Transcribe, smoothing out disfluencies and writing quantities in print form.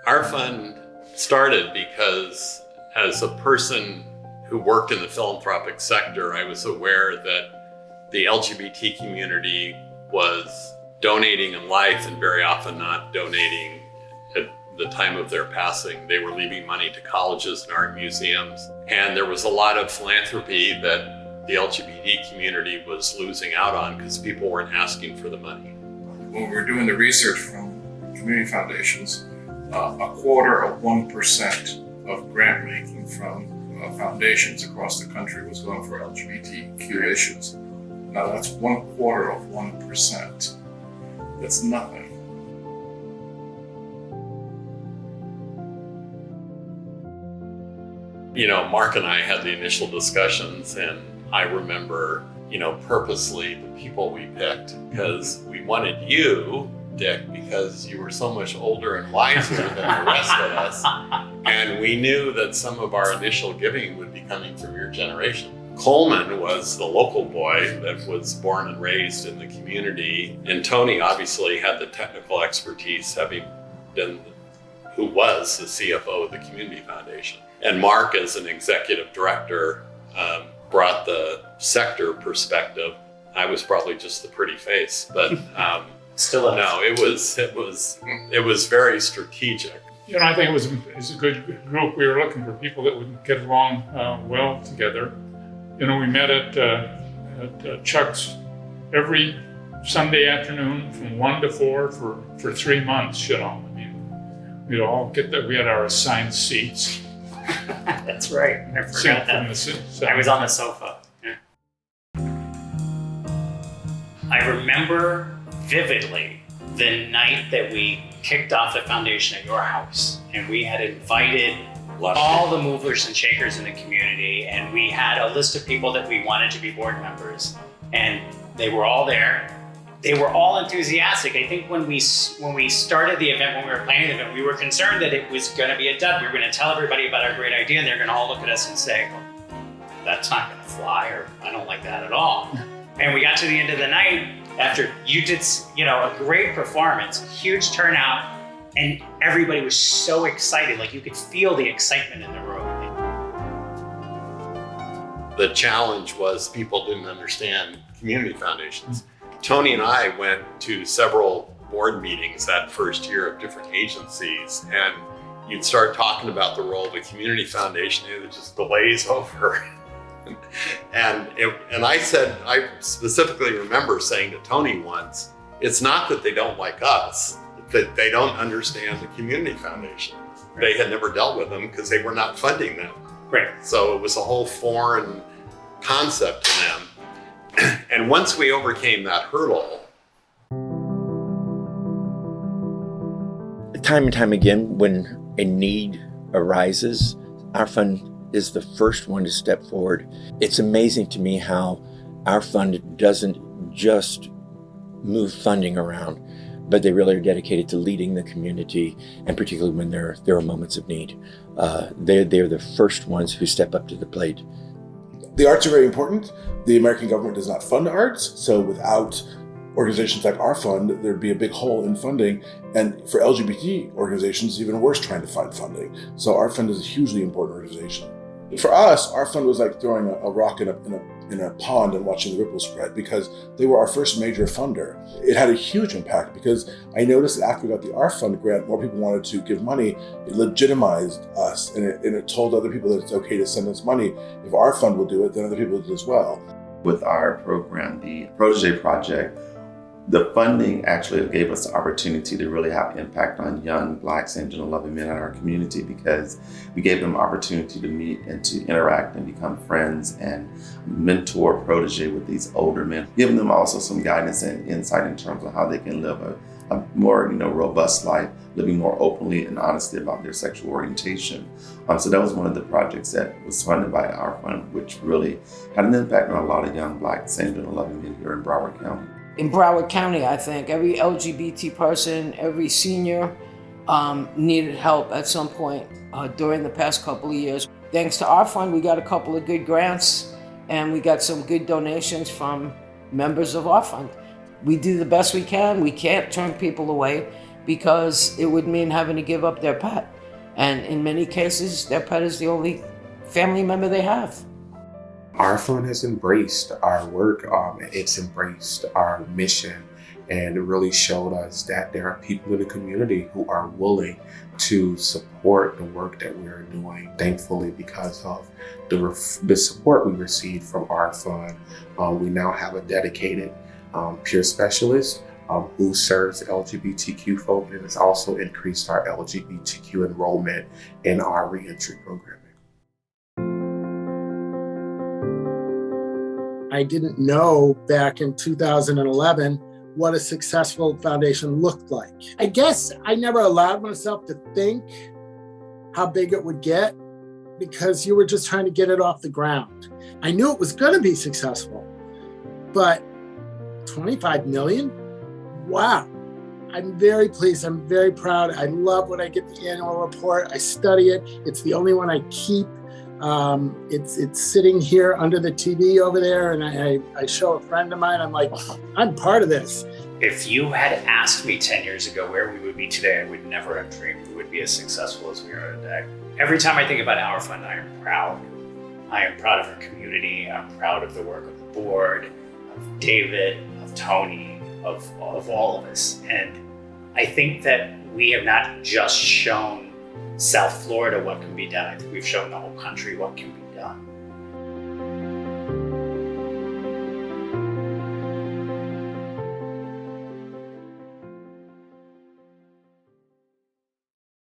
Our fund started because as a person who worked in the philanthropic sector, I was aware that the LGBT community was donating in life and very often not donating at the time of their passing. They were leaving money to colleges and art museums. And there was a lot of philanthropy that the LGBT community was losing out on because people weren't asking for the money. When we were doing the research from community foundations, 1% of grant making from foundations across the country was going for LGBTQ issues. Now that's 1/4%. That's nothing. Mark and I had the initial discussions, and I remember, purposely the people we picked, because we wanted you, Dick, because you were so much older and wiser than the rest of us. And we knew that some of our initial giving would be coming from your generation. Coleman was the local boy that was born and raised in the community. And Tony obviously had the technical expertise, having been who was the CFO of the Community Foundation. And Mark, as an executive director, brought the sector perspective. I was probably just the pretty face, but still is. No, it was very strategic. I think it was a good group. We were looking for people that would get along well together. We met at Chuck's every Sunday afternoon from 1 to 4 for 3 months. We'd all get there. We had our assigned seats. That's right. I forgot that. I was on the sofa. Yeah. I remember vividly the night that we kicked off the foundation at your house, and we had invited all the movers and shakers in the community, and we had a list of people that we wanted to be board members, and they were all there. They were all enthusiastic. I think when we started the event, when we were planning the event, we were concerned that it was going to be a dud. We were going to tell everybody about our great idea, and they're going to all look at us and say, well, that's not going to fly, or I don't like that at all. And we got to the end of the night after you did, a great performance, huge turnout, and everybody was so excited. Like you could feel the excitement in the room. The challenge was people didn't understand community foundations. Tony and I went to several board meetings that first year of different agencies, and you'd start talking about the role of the community foundation, and it would just glaze over. And I specifically remember saying to Tony once, it's not that they don't like us, that they don't understand the community foundation. Right. They had never dealt with them because they were not funding them. Right. So it was a whole foreign concept to them. And once we overcame that hurdle. Time and time again, when a need arises, our fund is the first one to step forward. It's amazing to me how our fund doesn't just move funding around, but they really are dedicated to leading the community, and particularly when there are moments of need. They're the first ones who step up to the plate. The arts are very important. The American government does not fund arts, so without organizations like our fund, there'd be a big hole in funding. And for LGBT organizations, it's even worse trying to find funding. So our fund is a hugely important organization. For us, our fund was like throwing a rock in a pond and watching the ripples spread, because they were our first major funder. It had a huge impact because I noticed that after we got the R Fund grant, more people wanted to give money. It legitimized us, and it told other people that it's okay to send us money. If our fund will do it, then other people will do it as well. With our program, the Protege Project, the funding actually gave us the opportunity to really have impact on young Black, same gender loving men in our community, because we gave them opportunity to meet and to interact and become friends and mentor protege with these older men, giving them also some guidance and insight in terms of how they can live a more robust life, living more openly and honestly about their sexual orientation. So that was one of the projects that was funded by our fund, which really had an impact on a lot of young Black, same gender loving men here in Broward County. In Broward County, I think every LGBT person, every senior needed help at some point during the past couple of years. Thanks to our fund, we got a couple of good grants, and we got some good donations from members of our fund. We do the best we can. We can't turn people away, because it would mean having to give up their pet. And in many cases, their pet is the only family member they have. Our fund has embraced our work, it's embraced our mission, and it really showed us that there are people in the community who are willing to support the work that we are doing. Thankfully, because of the support we received from our fund, we now have a dedicated peer specialist who serves LGBTQ folk, and has also increased our LGBTQ enrollment in our reentry programming. I didn't know back in 2011 what a successful foundation looked like. I guess I never allowed myself to think how big it would get, because you were just trying to get it off the ground. I knew it was going to be successful, but 25 million? Wow. I'm very pleased. I'm very proud. I love when I get the annual report. I study it. It's the only one I keep. It's sitting here under the TV over there, and I show a friend of mine. I'm like, I'm part of this. If you had asked me 10 years ago where we would be today, I would never have dreamed we would be as successful as we are today. Every time I think about our fund, I am proud. I am proud of our community. I'm proud of the work of the board, of David, of Tony, of all of us. And I think that we have not just shown South Florida what can be done. I think we've shown the whole country what can be done.